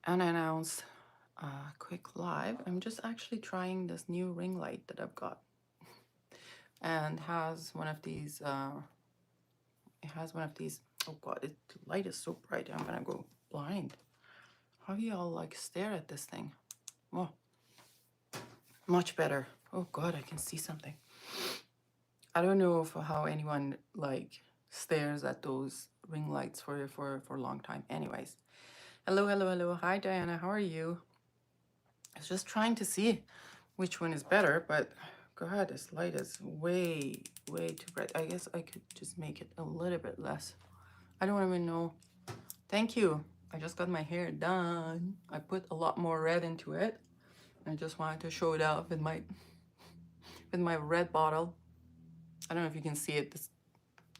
unannounced quick live. I'm just actually trying this new ring light that I've got, and has one of these. It has one of these. Oh God, the light is so bright. I'm gonna go blind. How do y'all like stare at this thing? Oh, much better. Oh God, I can see something. I don't know how anyone like stares at those ring lights for a long time. Anyways, hello. Hi Diana, how are you? I was just trying to see which one is better, but God, this light is way too bright. I guess I could just make it a little bit less. I don't even know. Thank you. I just got my hair done. I put a lot more red into it. I just wanted to show it off with my red bottle. I don't know if you can see it. This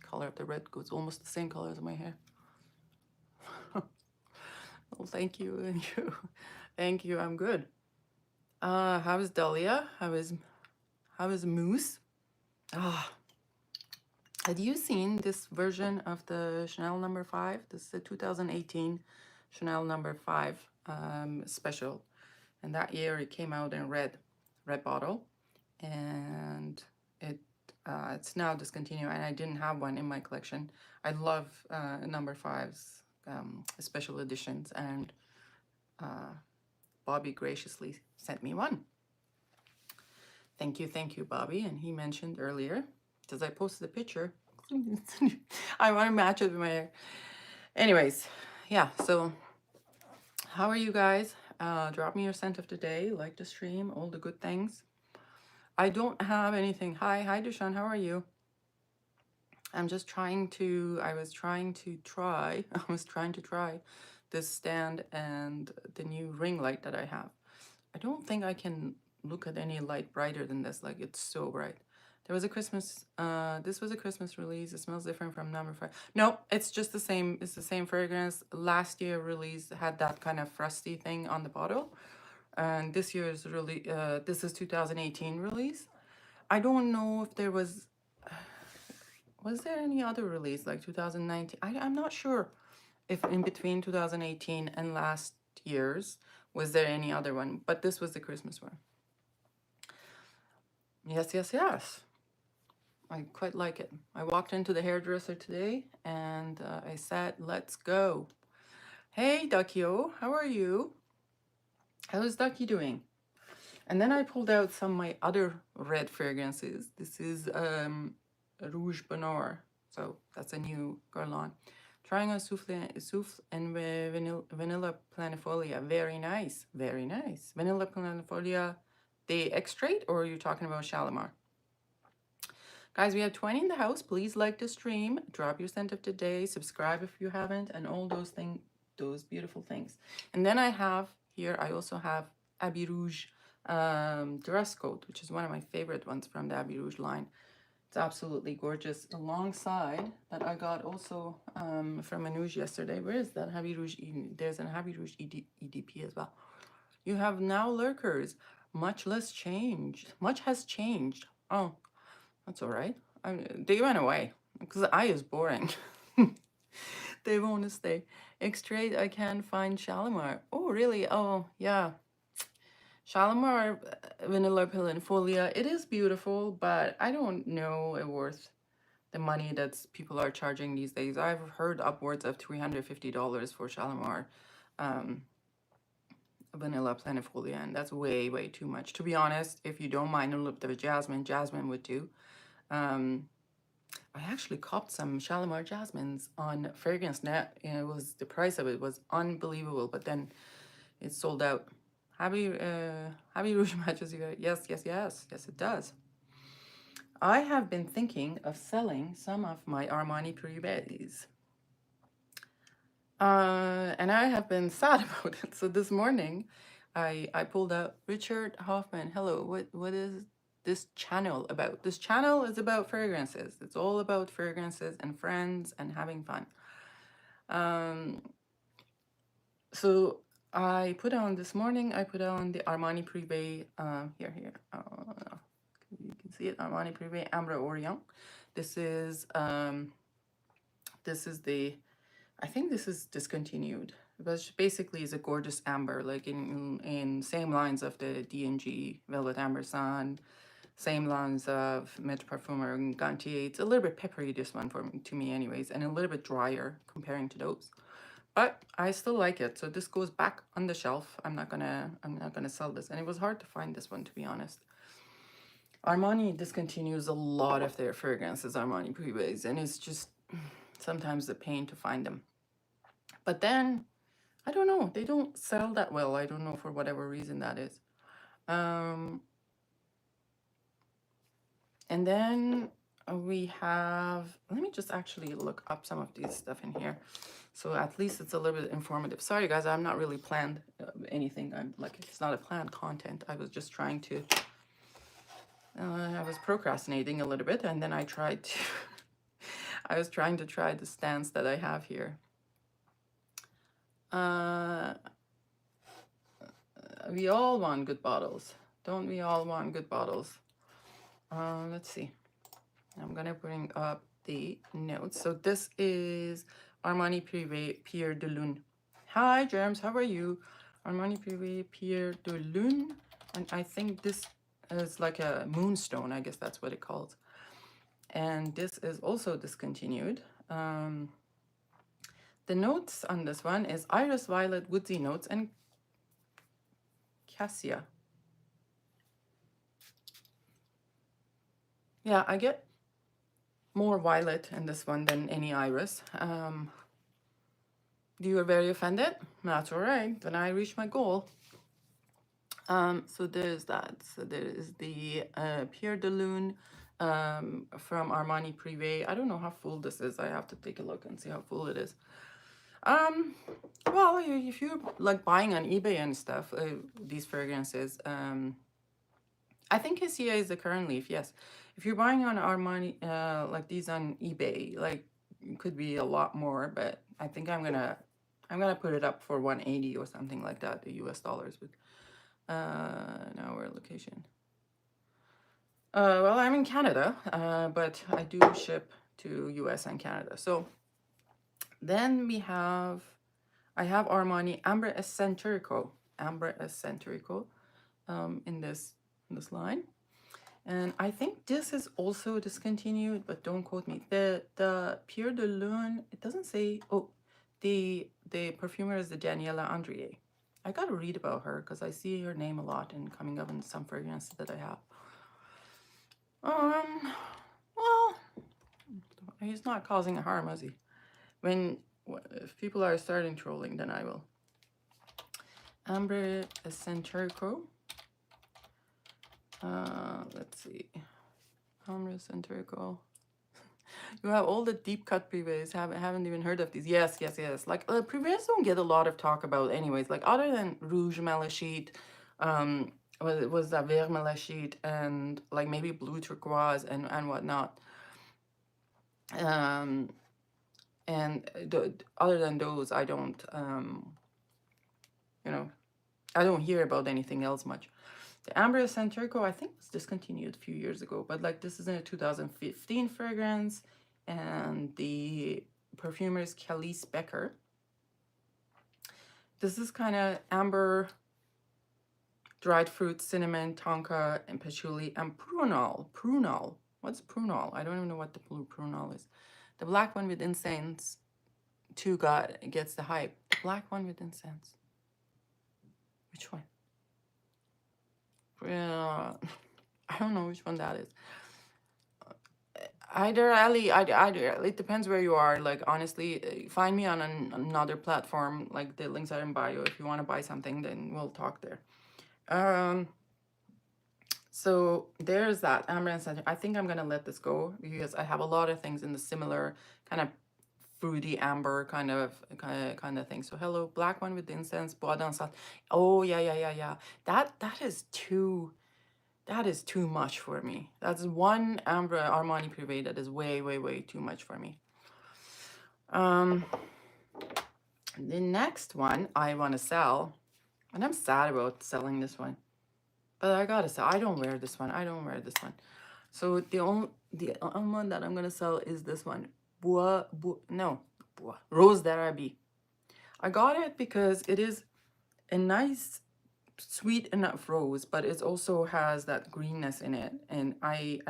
color of the red goes almost the same color as my hair. Well, thank you. Thank you. I'm good. How is Dahlia? How is Moose? Ah, had you seen this version of the Chanel number 5? This is the 2018 Chanel number 5 special. And that year it came out in red bottle. And it's now discontinued, and I didn't have one in my collection. I love number 5's special editions, and Bobby graciously sent me one. Thank you, Bobby. And he mentioned earlier, because I posted a picture, I want to match it with my hair. Anyways, yeah, so how are you guys? Drop me your scent of the day, like the stream, all the good things. I don't have anything. Hi, Dushan, how are you? I was trying to try this stand and the new ring light that I have. I don't think I can look at any light brighter than this. Like, it's so bright. There was a Christmas, this was a Christmas release. It smells different from number 5. No, it's just the same. It's the same fragrance. Last year release had that kind of frosty thing on the bottle. And this year's really, this is 2018 release. I don't know if there was there any other release like 2019? I'm not sure if in between 2018 and last year's was there any other one, but this was the Christmas one. Yes. I quite like it. I walked into the hairdresser today and I said, let's go. Hey, Duckyo, how are you? How is Ducky doing? And then I pulled out some of my other red fragrances. This is Rouge Bonheur. So that's a new Guerlain. Trying on Souffle and Vanilla Planifolia. Very nice. Vanilla Planifolia, the extrait, or are you talking about Shalimar? Guys, we have 20 in the house. Please like the stream. Drop your scent of the day. Subscribe if you haven't. And all those things, those beautiful things. And then I also have Abbey Rouge dress coat, which is one of my favorite ones from the Abbey Rouge line. It's absolutely gorgeous. Alongside that, I got also from Manouche yesterday. Where is that Abbey Rouge? There's an Abbey Rouge EDP as well. You have now lurkers. Much has changed. Oh, that's all right. They went away because the eye is boring. They want to stay. Extrait, I can't find Shalimar. Oh, really? Oh, yeah. Shalimar Vanilla Planifolia, it is beautiful, but I don't know it worth the money that people are charging these days. I've heard upwards of $350 for Shalimar Vanilla Planifolia, and that's way too much. To be honest, if you don't mind a little bit of jasmine would do. I actually copped some Shalimar jasmines on Fragrance Net. And the price of it was unbelievable, but then it sold out. Happy Rouge matches you. Yes, it does. I have been thinking of selling some of my Armani Privés. And I have been sad about it. So this morning, I pulled out Richard Hoffman. Hello, what is this channel about? This channel is about fragrances. It's all about fragrances and friends and having fun. So this morning, I put on the Armani Privé, here. You can see it, Armani Privé Ambre Orient. This is the, I think this is discontinued. But basically is a gorgeous amber, like in same lines of the D&G Velvet Amber Sun, same lines of Mitra-et-le-Parfum and Gantier. It's a little bit peppery, this one to me anyways, and a little bit drier comparing to those. But I still like it. So this goes back on the shelf. I'm not gonna sell this. And it was hard to find this one, to be honest. Armani discontinues a lot of their fragrances, Armani Privés, and it's just sometimes a pain to find them. But then, I don't know, they don't sell that well. I don't know for whatever reason that is. And then we have, let me just actually look up some of these stuff in here. So at least it's a little bit informative. Sorry guys, I'm not really planned anything. I'm like, it's not a planned content. I was just trying to, I was procrastinating a little bit, and then I tried to, I was trying to try the stance that I have here. We all want good bottles. Don't we all want good bottles? Let's see. I'm gonna bring up the notes. So this is Armani Privé Pierre de Lune. Hi Germs, how are you? Armani Privé Pierre de Lune. And I think this is like a moonstone, I guess that's what it calls. And this is also discontinued. The notes on this one is iris, violet, woodsy notes, and cassia. Yeah, I get more violet in this one than any iris. You are very offended? That's all right. Then I reached my goal. So there's that. So there is the Pierre de Lune from Armani Privé. I don't know how full this is. I have to take a look and see how full it is. Well, if you're like buying on eBay and stuff, these fragrances, I think Cassia is the current leaf, yes. If you're buying on Armani, like these on eBay, like it could be a lot more, but I think I'm gonna put it up for 180 or something like that, the US dollars. With now we're location. Well, I'm in Canada, but I do ship to US and Canada. So then we have, I have Armani Amber Eccentrico, in this line. And I think this is also discontinued, but don't quote me. The Pierre de Lune, it doesn't say, oh, the perfumer is the Daniela Andrier. I gotta read about her because I see her name a lot and coming up in some fragrances that I have. Well, he's not causing a harm, is he? If people are starting trolling, then I will. Amber Eccentrico. Let's see. Amber Eccentrico. You have all the deep cut privés. Haven't even heard of these. Yes. Like privés don't get a lot of talk about anyways. Like other than Rouge Malachite, was that Vert Malachite, and like maybe Blue Turquoise and whatnot. And other than those, I don't, you know, I don't hear about anything else much. The Amber Eccentrico, I think, was discontinued a few years ago, but like this is a 2015 fragrance, and the perfumer is Kelly Becker. This is kind of amber, dried fruit, cinnamon, tonka, and patchouli, and prunal. Prunal. What's prunal? I don't even know what the blue prunal is. The black one with incense, too, gets the hype. The black one with incense. Which one? I don't know which one that is. Either it depends where you are. Like honestly, find me on another platform. Like the links are in bio. If you want to buy something, then we'll talk there. So there's that Amber and Center. I think I'm gonna let this go because I have a lot of things in the similar kind of fruity amber kind of thing. So hello, black one with incense, bois dansant. Oh yeah. That is too much for me. That's one Amber Armani Privé that is way too much for me. The next one I want to sell, and I'm sad about selling this one, but I gotta sell. I don't wear this one. So the only one that I'm gonna sell is this one, Rose d'Arabie. I got it because it is a nice sweet enough rose, but it also has that greenness in it, and I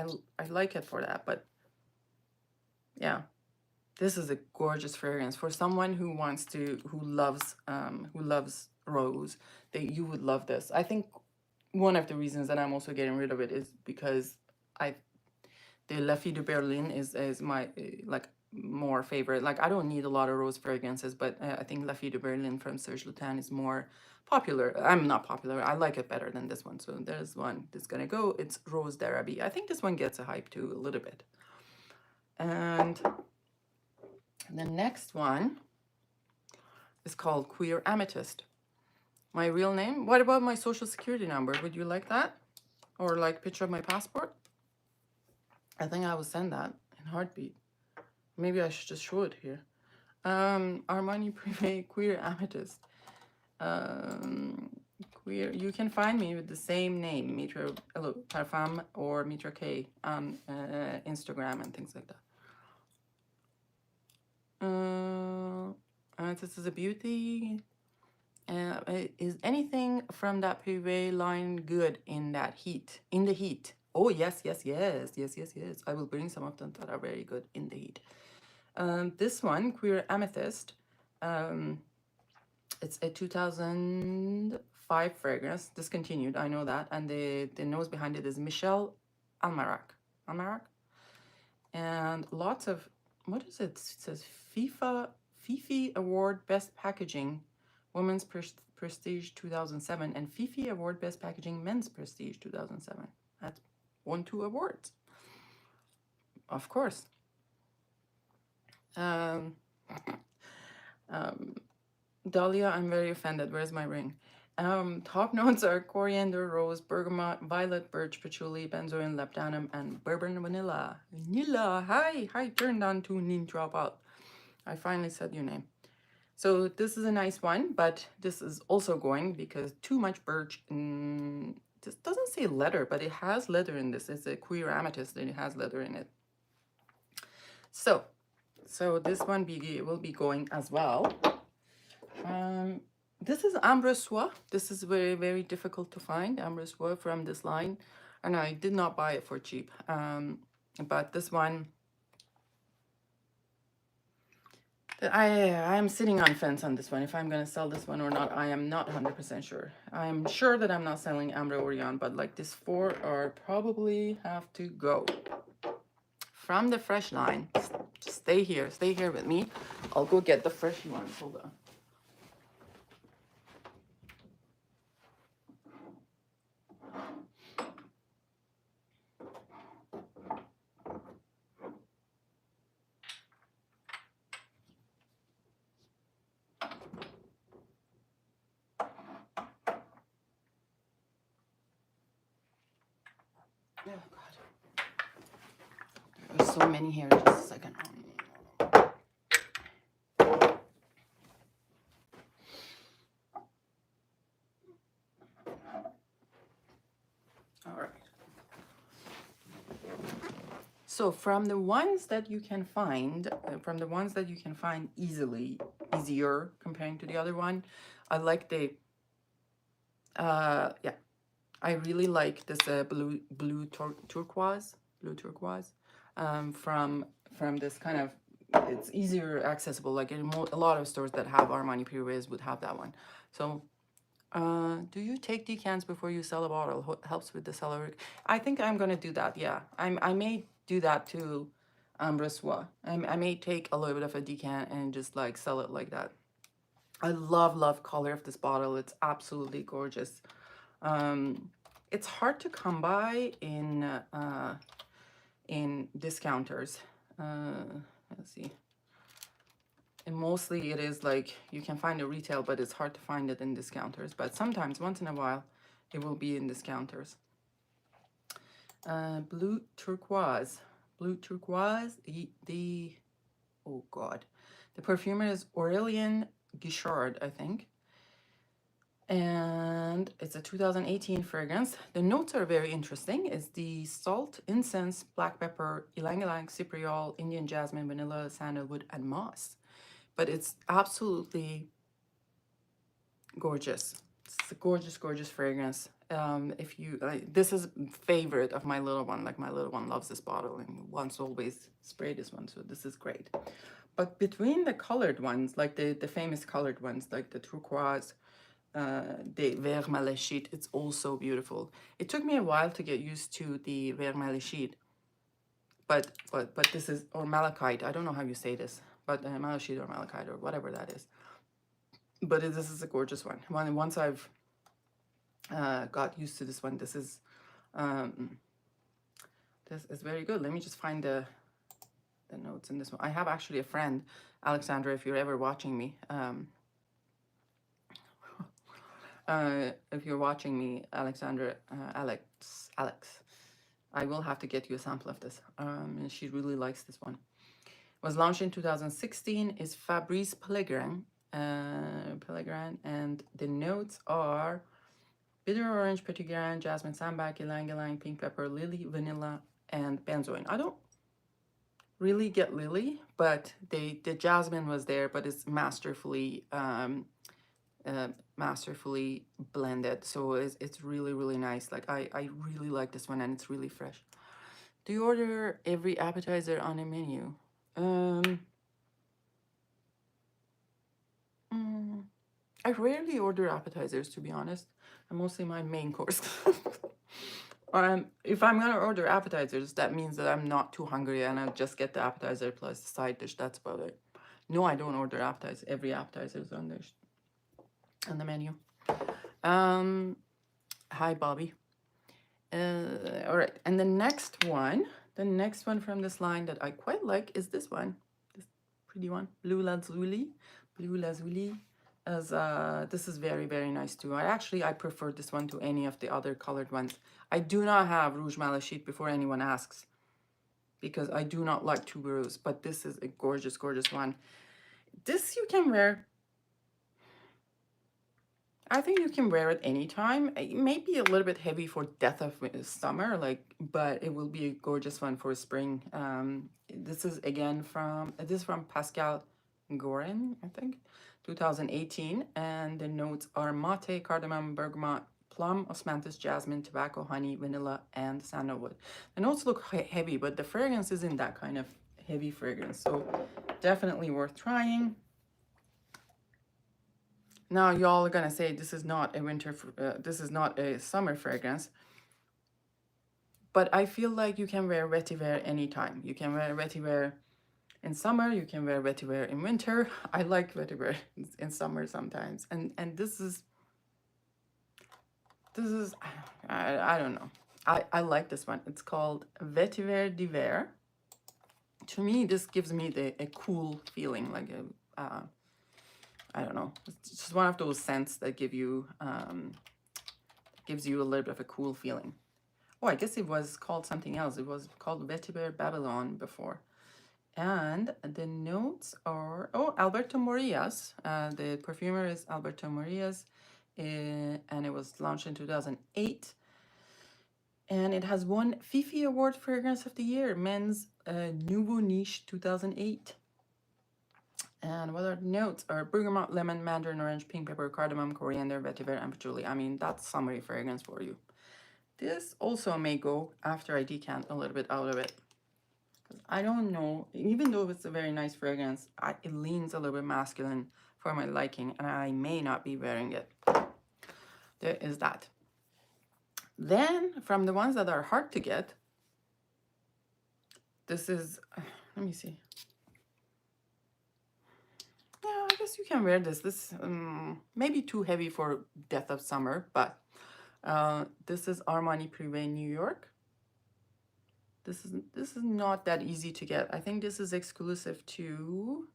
like it for that. But yeah, this is a gorgeous fragrance for someone who wants to, who loves rose. That you would love this. I think one of the reasons that I'm also getting rid of it is because I the La Fille de Berlin is my like more favorite. Like I don't need a lot of rose fragrances, but I think La Fille de Berlin from Serge Lutens is more popular. I'm not popular. I like it better than this one. So there's one that's gonna go. It's Rose d'Arabie. I think this one gets a hype too a little bit. And the next one is called Queer Amethyst. My real name? What about my social security number? Would you like that? Or like picture of my passport? I think I will send that in heartbeat. Maybe I should just show it here. Armani Privé Queer Amethyst. Queer. You can find me with the same name, Mitra-et-le-Parfum or Mitra K on Instagram and things like that. This is a beauty. Is anything from that Privé line good in that heat? In the heat? Oh yes, yes, yes, yes, yes, yes. I will bring some of them that are very good in the heat. This one, Queer Amethyst, it's a 2005 fragrance, discontinued, I know that, and the nose behind it is Michelle Almarac. And lots of, what is it? It says Fifi Award Best Packaging, Women's Prestige 2007, and Fifi Award Best Packaging Men's Prestige 2007. That's won 2 awards, of course. Dahlia, I'm very offended. Where's my ring? Top notes are coriander, rose, bergamot, violet, birch, patchouli, benzoin, labdanum, and bourbon vanilla. Vanilla, hi, turned on to Nin drop out. I finally said your name. So this is a nice one, but this is also going because too much birch. This doesn't say leather, but it has leather in this. It's a queer amethyst and it has leather in it. So this one will be going as well. This is Ambre Soie. This is very, very difficult to find, Ambre Soie from this line. And I did not buy it for cheap. But this one, I'm sitting on fence on this one. If I'm going to sell this one or not, I am not 100% sure. I'm sure that I'm not selling Ambre Orion, but like this 4 are probably have to go. From the fresh line, just stay here with me. I'll go get the fresh ones. Hold on. Oh God, there's so many here. Just a second. All right. So from the ones that you can find, easier comparing to the other one, I like the, yeah, I really like this blue turquoise, from this kind of, it's easier accessible. Like in a lot of stores that have Armani Privé would have that one. So, do you take decants before you sell a bottle? Helps with the seller. I think I'm gonna do that. Yeah, I may do that to Ambre Soie. I may take a little bit of a decant and just like sell it like that. I love color of this bottle. It's absolutely gorgeous. It's hard to come by in discounters. Let's see. And mostly it is like you can find it retail, but it's hard to find it in discounters. But sometimes, once in a while, it will be in discounters. Blue turquoise. Oh God, the perfumer is Aurélien Guichard, I think. And it's a 2018 fragrance. The notes are very interesting. It's the salt, incense, black pepper, ylang-ylang, cypriol, Indian jasmine, vanilla, sandalwood, and moss. But it's absolutely gorgeous. It's a gorgeous, gorgeous fragrance. If you this is favorite of my little one. Like my little one loves this bottle and wants to always spray this one. So this is great. But between the colored ones, like the famous colored ones, like the turquoise, the vert malachite, it's also beautiful. It took me a while to get used to the vert malachite, but this is, or malachite. I don't know how you say this, but malachite or malachite or whatever that is. But this is a gorgeous one. Once I've got used to this one, this is very good. Let me just find the notes in this one. I have actually a friend, Alexandra, if you're ever watching me. If you're watching me, Alexandra, Alex, I will have to get you a sample of this. And she really likes this one. It was launched in 2016. Is Fabrice Pellegrin, and the notes are bitter orange, petit grain, jasmine, sambac, ylang ylang, pink pepper, lily, vanilla, and benzoin. I don't really get lily, but the jasmine was there, but it's masterfully masterfully blended, so it's really, really nice. Like I really like this one, and it's really fresh. Do you order every appetizer on a menu? I rarely order appetizers, to be honest. I'm mostly my main course. If I'm gonna order appetizers, that means that I'm not too hungry and I'll just get the appetizer plus the side dish. That's about it. No, I don't order appetizers. Every appetizer is on the menu. Hi, Bobby. All right, and the next one from this line that I quite like is this one, this pretty one, Blue Lazuli. Blue Lazuli. As this is very, very nice too. I prefer this one to any of the other colored ones. I do not have Rouge Malachite, before anyone asks, because I do not like tuberose, but this is a gorgeous, gorgeous one. This you can wear. I think you can wear it anytime. It may be a little bit heavy for death of summer, but it will be a gorgeous one for spring. This is again from Pascal Gorin, I think, 2018, and the notes are mate, cardamom, bergamot, plum, osmanthus, jasmine, tobacco, honey, vanilla, and sandalwood. The notes look heavy, but the fragrance isn't that kind of heavy fragrance, so definitely worth trying. Now y'all are gonna say this is not a this is not a summer fragrance, but I feel like you can wear vetiver anytime. You can wear vetiver in summer, you can wear vetiver in winter. I like vetiver in summer sometimes, and this is I don't know. I like this one. It's called Vetiver d'hiver. To me, this gives me a cool feeling, like a I don't know. It's just one of those scents that gives you a little bit of a cool feeling. Oh, I guess it was called something else. It was called Vetiver Babylon before. And the notes are, Alberto Morillas. The perfumer is Alberto Morillas, and it was launched in 2008. And it has won Fifi Award Fragrance of the Year, Men's Nouveau Niche 2008. And what are the notes? Are bergamot, lemon, mandarin orange, pink pepper, cardamom, coriander, vetiver, and patchouli. I mean, that's summery fragrance for you. This also may go after I decant a little bit out of it. I don't know, even though it's a very nice fragrance, it leans a little bit masculine for my liking, and I may not be wearing it. There is that. Then, from the ones that are hard to get, this is, let me see. Yeah, I guess you can wear this. This maybe too heavy for death of summer, but this is Armani Privé New York. This is not that easy to get. I think this is exclusive to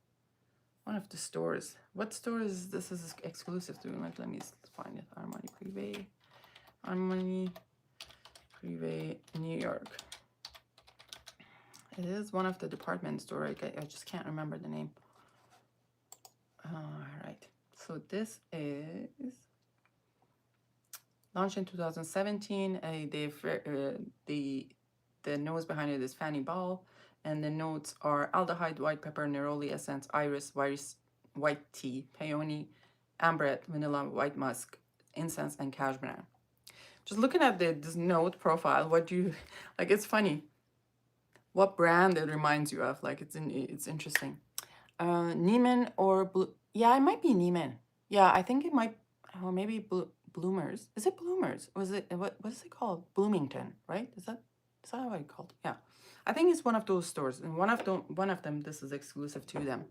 one of the stores. What store is this is exclusive to? Like, let me find it. Armani Privé New York. It is one of the department store. I just can't remember the name. All right. So this is launched in 2017. The nose behind it is Fanny Ball, and the notes are aldehyde, white pepper, neroli essence, iris, white tea, peony, amberette, vanilla, white musk, incense, and cashmere. Just looking at this note profile, what do you like? It's funny what brand it reminds you of. Like it's interesting. Neiman or yeah, it might be Neiman. Yeah, I think it might, or maybe Bloomers. Is it Bloomers? Was it what is it called? Bloomington, right? Is that what it's called? Yeah, I think it's one of those stores, and one of them. This is exclusive to them.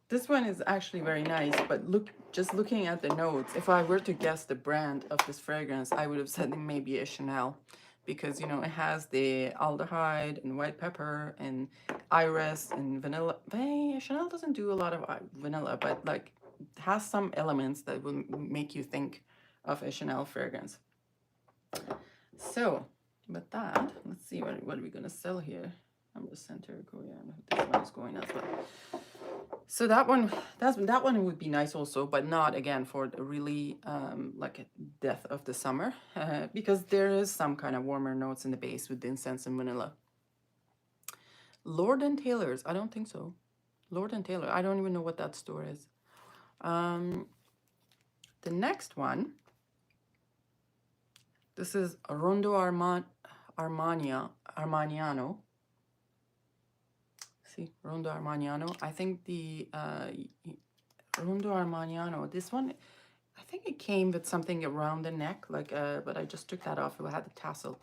This one is actually very nice, but just looking at the notes, if I were to guess the brand of this fragrance, I would have said maybe a Chanel, because, you know, it has the aldehyde and white pepper and iris and vanilla. Chanel doesn't do a lot of vanilla, but like it has some elements that will make you think of a Chanel fragrance. So with that, let's see what are we gonna sell here. I'm the center. This one is going as well. So that one would be nice also, but not again for the really like a death of the summer, because there is some kind of warmer notes in the base with the incense and vanilla. Lord and Taylor's, I don't think so. Lord and Taylor, I don't even know what that store is. The next one, this is Rondo Armaniano. See, Rondo Armaniano. I think the Rondo Armaniano, this one, I think it came with something around the neck, like, but I just took that off. It had the tassel.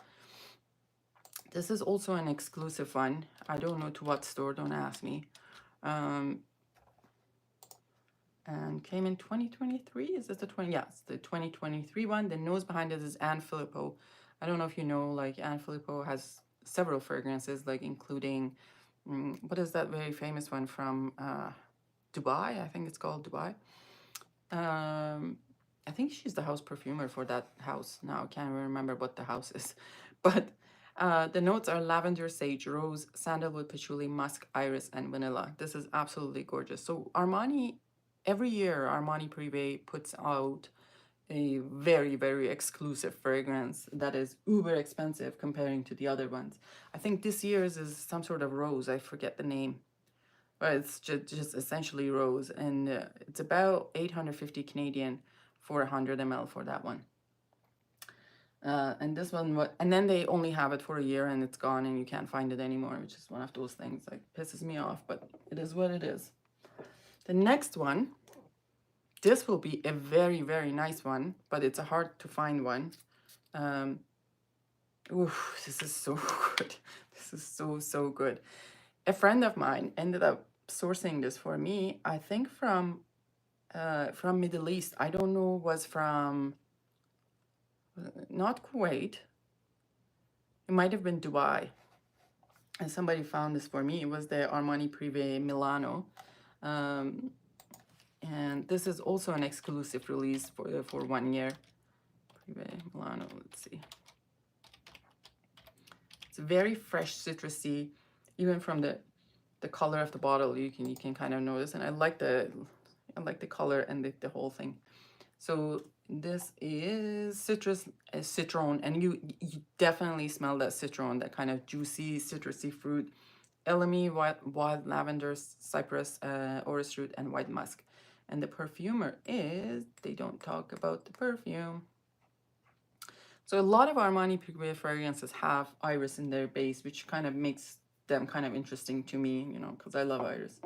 This is also an exclusive one. I don't know to what store, don't ask me. And came in 2023. Is this the 20? Yeah, it's the 2023 one. The nose behind it is Anne Filippo. I don't know if you know, like Anne Filippo has several fragrances, like including, what is that very famous one from Dubai? I think it's called Dubai. I think she's the house perfumer for that house. Now I can't remember what the house is. But the notes are lavender, sage, rose, sandalwood, patchouli, musk, iris, and vanilla. This is absolutely gorgeous. So Armani, every year Armani Privé puts out a very, very exclusive fragrance that is uber expensive comparing to the other ones. I think this year's is some sort of rose. I forget the name. But it's just essentially rose, and it's about 850 Canadian for 100 ml for that one. And this one, and then they only have it for a year and it's gone and you can't find it anymore, which is one of those things like pisses me off, but it is what it is. The next one, this will be a very, very nice one, but it's a hard to find one. Oof, this is so good. This is so good. A friend of mine ended up sourcing this for me, I think from Middle East. I don't know, was from not Kuwait. It might have been Dubai. And somebody found this for me. It was the Armani Privé Milano. And this is also an exclusive release for 1 year. Privé Milano, let's see. It's very fresh, citrusy, even from the color of the bottle. You can kind of notice, and I like the color and the whole thing. So this is citron, and you definitely smell that citron, that kind of juicy, citrusy fruit. Elemi, wild lavender, cypress, orris root, and white musk. And the perfumer is, they don't talk about the perfume. So a lot of Armani Privé fragrances have iris in their base, which kind of makes them kind of interesting to me, you know, because I love iris.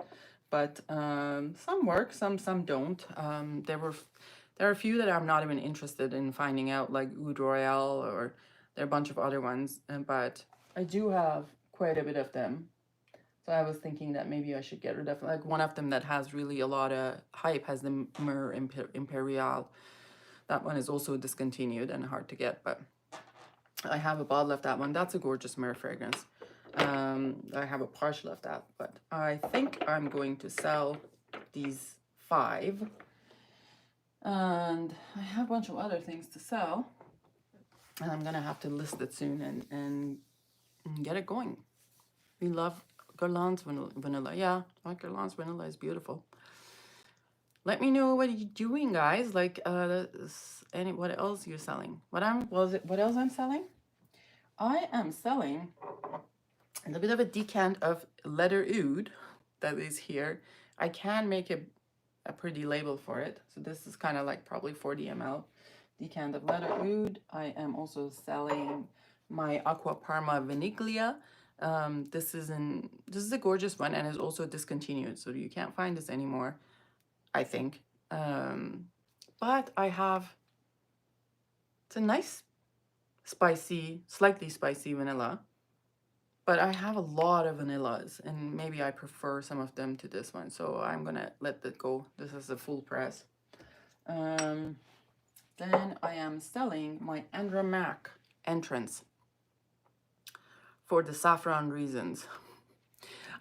But some work, some don't. There are a few that I'm not even interested in finding out, like Oud Royale, or there are a bunch of other ones. But I do have quite a bit of them. So I was thinking that maybe I should get rid of, like, one of them that has really a lot of hype has the Myrrh Imperial. That one is also discontinued and hard to get, but I have a bottle of that one. That's a gorgeous myrrh fragrance. I have a partial of that, but I think I'm going to sell these 5. And I have a bunch of other things to sell. And I'm going to have to list it soon and get it going. We love Guerlain's vanilla. Yeah, like Guerlain's vanilla is beautiful. Let me know what you're doing, guys. Like, what else you're selling? What else I'm selling? I am selling a little bit of a decant of leather oud that is here. I can make a a pretty label for it. So this is kind of like probably 40 ml decant of leather oud. I am also selling my Aqua Parma Viniglia. This is a gorgeous one and is also discontinued, so you can't find this anymore, I think. But I have, it's a nice spicy, slightly spicy vanilla. But I have a lot of vanillas, and maybe I prefer some of them to this one, so I'm gonna let that go. This is a full press. Then I am selling my Andra Mac entrance for the saffron reasons.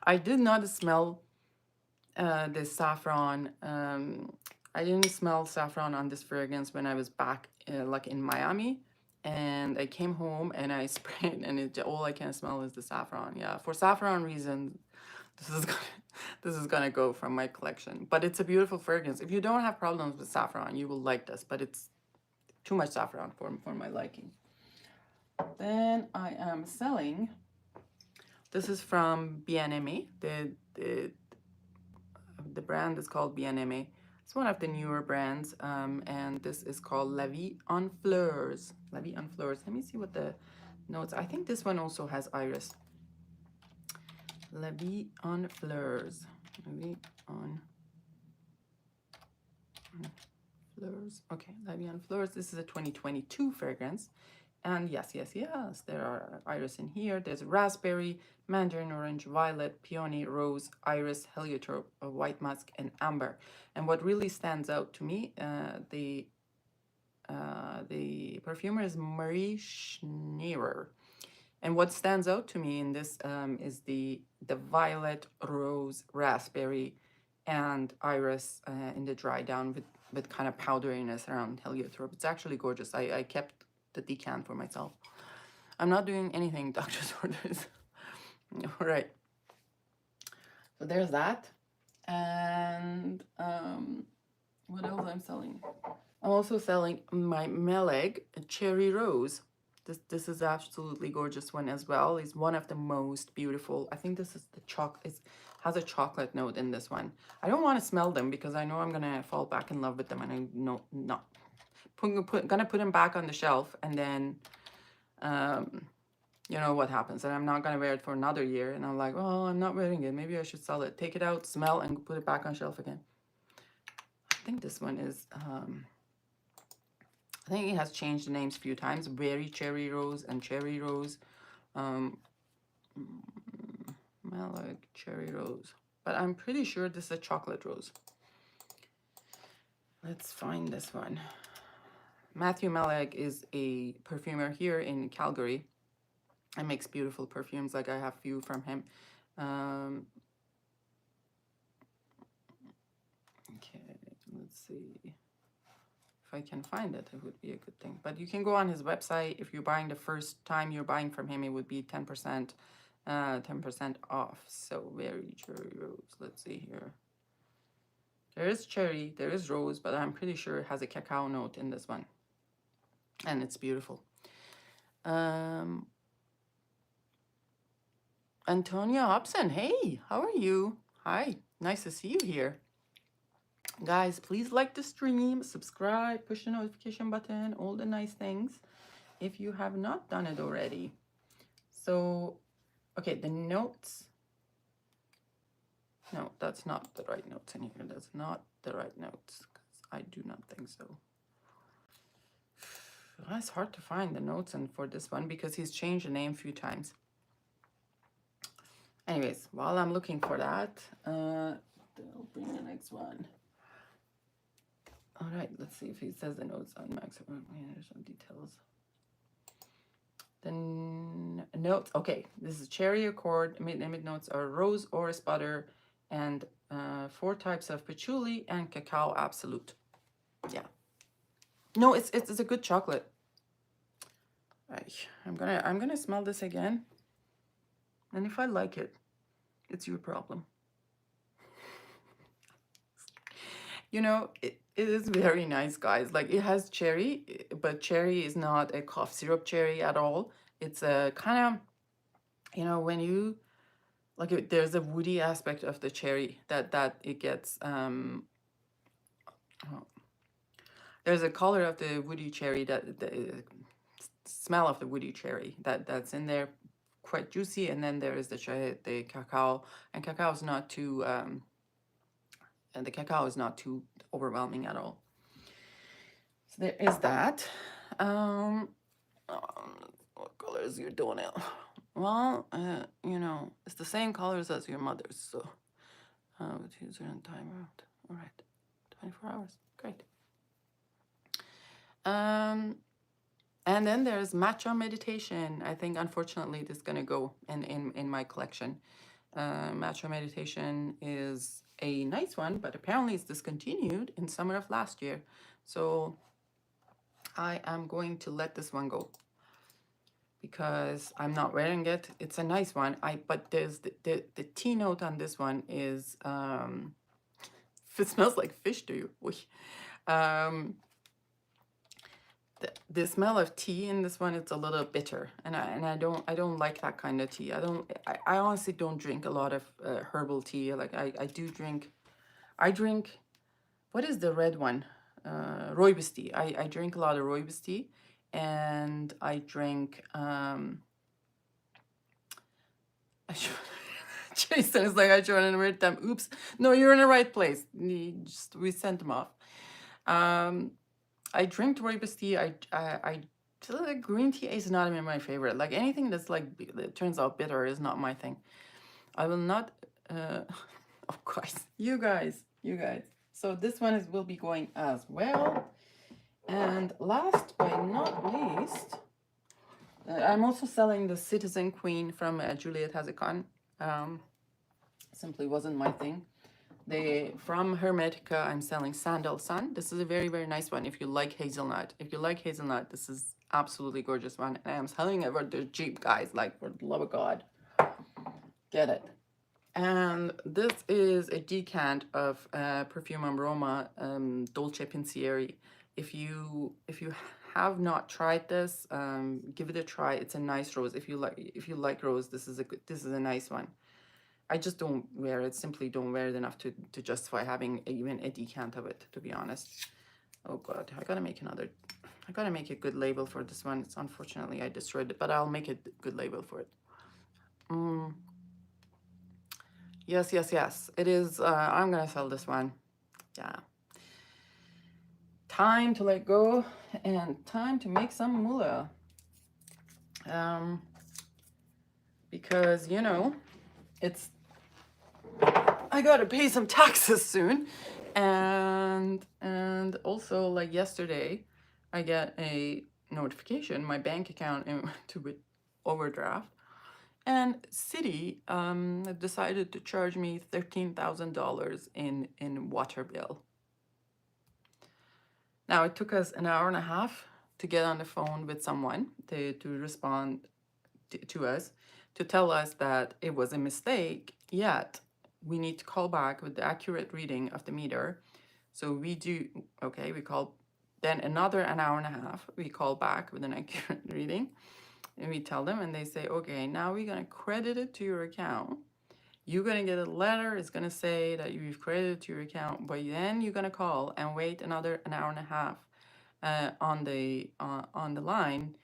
I did not smell the saffron. I didn't smell saffron on this fragrance when I was back like in Miami. And I came home and I sprayed, and all I can smell is the saffron. Yeah, for saffron reasons, this is gonna go from my collection. But it's a beautiful fragrance. If you don't have problems with saffron, you will like this. But it's too much saffron for my liking. Then I am selling. This is from BNME. The brand is called BNME. It's one of the newer brands, and this is called La Vie en Fleurs. La Vie en Fleurs. Let me see what the notes. I think this one also has iris. La Vie en Fleurs. La Vie en Fleurs. Okay, La Vie en Fleurs. This is a 2022 fragrance. And yes, there are iris in here. There's raspberry, mandarin orange, violet, peony, rose, iris, heliotrope, white musk, and amber. And what really stands out to me, the perfumer is Marie Schneerer. And what stands out to me in this is the violet, rose, raspberry, and iris in the dry down with kind of powderiness around heliotrope. It's actually gorgeous. I kept the decant for myself. I'm not doing anything doctor's orders. All right. So there's that. And what else I'm selling? I'm also selling my Meleg Cherry Rose. This is absolutely gorgeous one as well. It's one of the most beautiful. I think this is the chocolate. It has a chocolate note in this one. I don't want to smell them because I know I'm gonna fall back in love with them, and I know not. Gonna put them back on the shelf, and then you know what happens, and I'm not gonna wear it for another year, and I'm like, oh, I'm not wearing it, maybe I should sell it. Take it out, smell, and put it back on shelf again. I think this one is I think it has changed the names a few times. Berry Cherry Rose and Cherry Rose. Meleg Cherry Rose, but I'm pretty sure this is a chocolate rose. Let's find this one. Matthew Meleg is a perfumer here in Calgary and makes beautiful perfumes. Like I have few from him. Okay, let's see if I can find it. It would be a good thing. But you can go on his website. If you're buying the first time you're buying from him, it would be 10% off. So very cherry rose. Let's see here. There is cherry, there is rose, but I'm pretty sure it has a cacao note in this one. And it's beautiful. Antonia Hobson, hey, how are you? Hi, nice to see you here. Guys, please like the stream, subscribe, push the notification button, all the nice things if you have not done it already. So, okay, the notes. No, that's not the right notes in here. That's not the right notes. I do not think so. It's hard to find the notes and for this one because he's changed the name a few times. Anyways, while I'm looking for that, I'll bring the next one. All right, let's see if he says the notes on Max. There's some details. Then notes. Okay, this is cherry accord. Mid notes are rose, orris butter, and 4 types of patchouli and cacao absolute. Yeah. No, it's a good chocolate. I'm gonna smell this again, and if I like it, it's your problem. You know, it is very nice, guys. Like it has cherry, but cherry is not a cough syrup cherry at all. It's a kind of, you know, when you like there's a woody aspect of the cherry that it gets Oh. There's a color of the woody cherry, that the smell of the woody cherry that's in there, quite juicy, and then there is the cacao, and cacao is not too and the cacao is not too overwhelming at all. So there is that. What colors you're doing it? Well, you know, it's the same colors as your mother's, so user and timer. All right, 24 hours, great. And then there's matcha meditation. I think unfortunately this is gonna go in my collection. Matcha meditation is a nice one, but apparently it's discontinued in summer of last year. So I am going to let this one go because I'm not wearing it. It's a nice one. But there's the tea note on this one is if it smells like fish to you. The smell of tea in this one, it's a little bitter, and I don't like that kind of tea. I honestly don't drink a lot of herbal tea. Like I drink, what is the red one? Rooibos tea. I drink a lot of rooibos tea, and I drink Jason is like, I joined in a weird time. Oops. No, you're in the right place. We sent them off. I drink rooibos tea. I green tea is not even my favorite. Like anything that's like that turns out bitter is not my thing. I will not. Oh, guys, you guys. So this one will be going as well. And last but not least, I'm also selling the Citizen Queen from Juliet Has a Con. Simply wasn't my thing. From Hermetica, I'm selling Sandal Sun. This is a very, very nice one if you like hazelnut. If you like hazelnut, this is absolutely gorgeous one. And I'm selling it for the cheap, guys, like for the love of God. Get it. And this is a decant of Perfume Aroma Dolce Pensieri. If you have not tried this, give it a try. It's a nice rose. If you like rose, this is a nice one. I just don't wear it. Simply don't wear it enough to justify having even a decant of it, to be honest. Oh God, I gotta make a good label for this one. It's unfortunately I destroyed it, but I'll make a good label for it. Yes. It is. I'm gonna sell this one. Yeah. Time to let go and time to make some moolah. Because you know, I gotta pay some taxes soon, and also like yesterday, I get a notification my bank account to overdraft, and Citi decided to charge me $13,000 in water bill. Now it took us an hour and a half to get on the phone with someone to respond to us to tell us that it was a mistake, yet we need to call back with the accurate reading of the meter. So we call, then another an hour and a half, we call back with an accurate reading, and we tell them, and they say, okay, now we're gonna credit it to your account. You're gonna get a letter, it's gonna say that you've credited to your account, but then you're gonna call and wait another an hour and a half on the line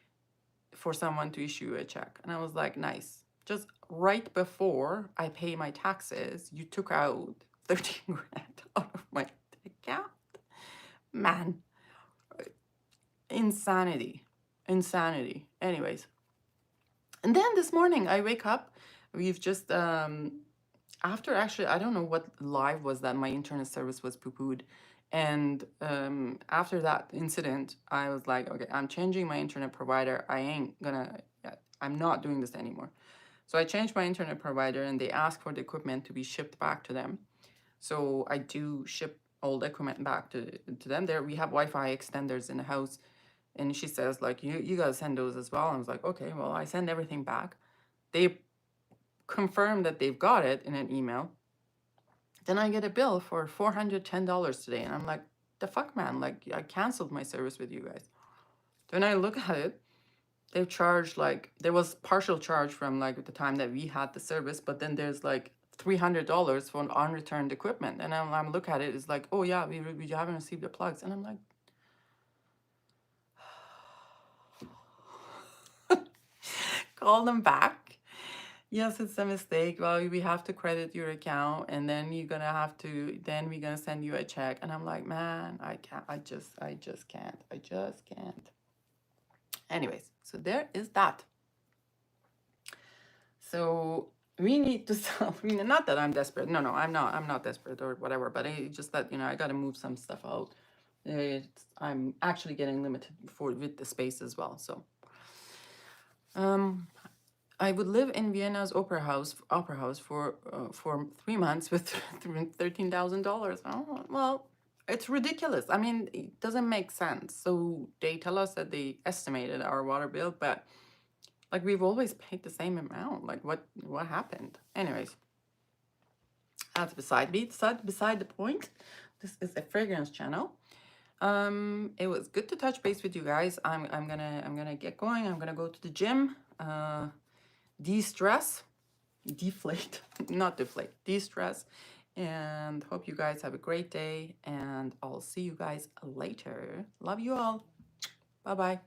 for someone to issue a check. And I was like, nice. Just right before I pay my taxes, you took out 13 grand out of my account. Man, insanity. Anyways, and then this morning I wake up, we've just after, actually I don't know what live was that my internet service was poo-pooed, and after that incident I was like, okay, I'm changing my internet provider. I'm not doing this anymore. So I changed my internet provider, and they asked for the equipment to be shipped back to them. So I do ship all the equipment back to them. There we have Wi-Fi extenders in the house, and she says like, you gotta send those as well. I was like, okay, well, I send everything back. They confirm that they've got it in an email. Then I get a bill for $410 today, and I'm like, the fuck, man, like I canceled my service with you guys. Then I look at it, they've charged, like there was partial charge from like the time that we had the service, but then there's like $300 for an unreturned equipment. And I'm look at it, it's like, oh yeah, we haven't received the plugs. And I'm like, call them back. Yes, it's a mistake. Well, we have to credit your account, and then you're gonna have to, then we're gonna send you a check. And I'm like, man, I can't, I just can't. I just can't. Anyways, so there is that. So we need to sell. I mean, not that I'm desperate. No, I'm not desperate or whatever. But it's just that, I got to move some stuff out. I'm actually getting limited with the space as well. So, I would live in Vienna's opera house for 3 months with $13,000. Oh, well, it's ridiculous. I mean, it doesn't make sense. So they tell us that they estimated our water bill, but like we've always paid the same amount. Like what happened? Anyways, that's beside the point. This is a fragrance channel. It was good to touch base with you guys. I'm gonna get going. I'm gonna go to the gym. De-stress, deflate, not deflate, de-stress, and hope you guys have a great day, and I'll see you guys later. Love you all. Bye-bye.